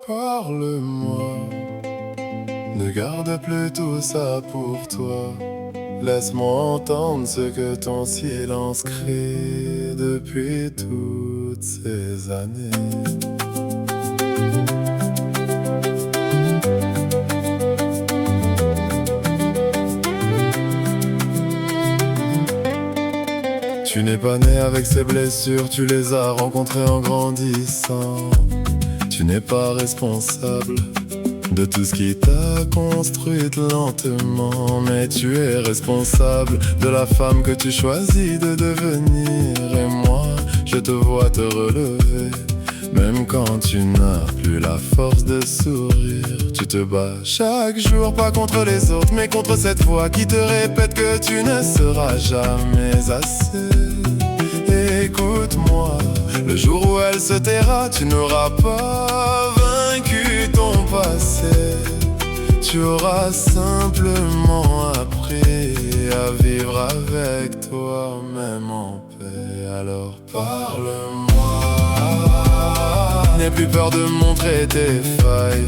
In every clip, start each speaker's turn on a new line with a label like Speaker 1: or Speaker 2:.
Speaker 1: Parle-moi, ne garde plus tout ça pour toi. Laisse-moi entendre ce que ton silence crée depuis toutes ces années. Tu n'es pas né avec ces blessures, tu les as rencontrées en grandissant. Tu n'es pas responsable de tout ce qui t'a construite lentement, mais tu es responsable de la femme que tu choisis de devenir. Et moi, je te vois te relever, même quand tu n'as plus la force de sourire. Tu te bats chaque jour, pas contre les autres, mais contre cette voix qui te répète que tu ne seras jamais assez. Écoute-moi, le jour où elle se taira, tu n'auras pas vaincu ton passé. Tu auras simplement appris à vivre avec toi-même en paix. Alors parle-moi, n'aie plus peur de montrer tes failles.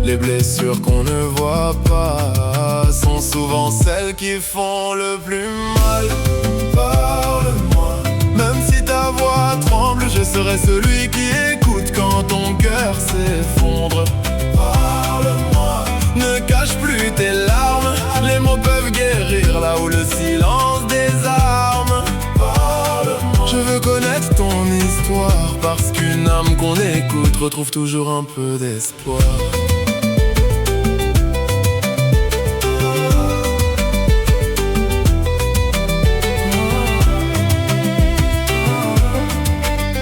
Speaker 1: Les blessures qu'on ne voit pas sont souvent celles qui font le plus mal. Parle-moi, même si ta voix tremble, je serai celui qui écoute quand ton cœur s'effondre. Parle-moi, ne cache plus tes larmes, les mots peuvent guérir là où le silence désarme. Parle-moi, je veux connaître ton histoire, parce qu'une âme qu'on écoute retrouve toujours un peu d'espoir.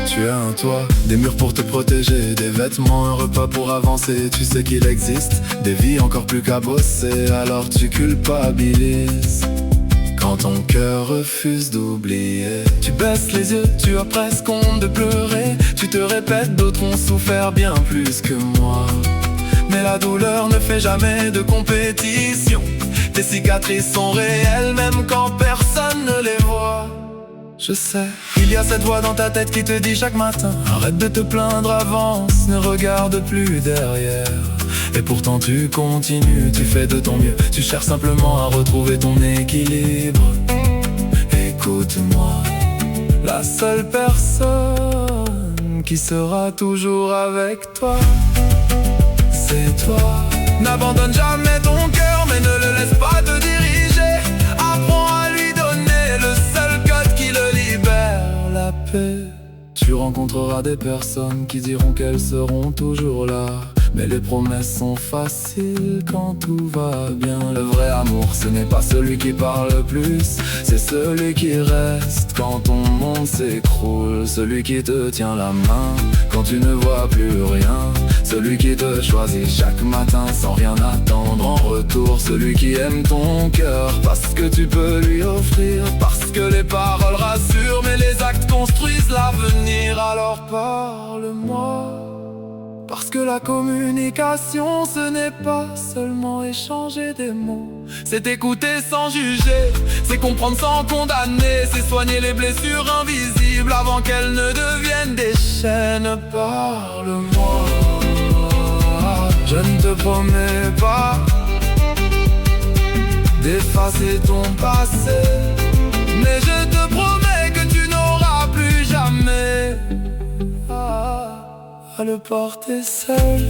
Speaker 1: Tu as un toit, des murs pour te protéger, des vêtements, un repas pour avancer. Tu sais qu'il existe des vies encore plus cabossées, alors tu culpabilises quand ton cœur refuse d'oublier. Tu baisses les yeux, tu as presque honte de pleurer. Tu te répètes, d'autres ont souffert bien plus que moi. Mais la douleur ne fait jamais de compétition. Tes cicatrices sont réelles même quand personne ne les voit. Je sais, il y a cette voix dans ta tête qui te dit chaque matin: arrête de te plaindre, avance, ne regarde plus derrière. Et pourtant tu continues, tu fais de ton mieux, tu cherches simplement à retrouver ton équilibre. Écoute-moi, la seule personne qui sera toujours avec toi, c'est toi. N'abandonne jamais ton cœur, mais ne le laisse pas te diriger. Apprends à lui donner le seul code qui le libère, la paix. Tu rencontreras des personnes qui diront qu'elles seront toujours là, mais les promesses sont faciles quand tout va bien. Le vrai amour, ce n'est pas celui qui parle le plus, c'est celui qui reste quand ton monde s'écroule. Celui qui te tient la main quand tu ne vois plus rien. Celui qui te choisit chaque matin sans rien attendre en retour. Celui qui aime ton cœur parce que tu peux lui offrir. Parce que les paroles rassurent, mais les actes construisent l'avenir. Alors parle-moi, parce que la communication, ce n'est pas seulement échanger des mots, c'est écouter sans juger, c'est comprendre sans condamner, c'est soigner les blessures invisibles avant qu'elles ne deviennent des chaînes. Parle-moi, je ne te promets pas d'effacer ton passé, mais je te promets que tu n'auras plus jamais à le porter seul.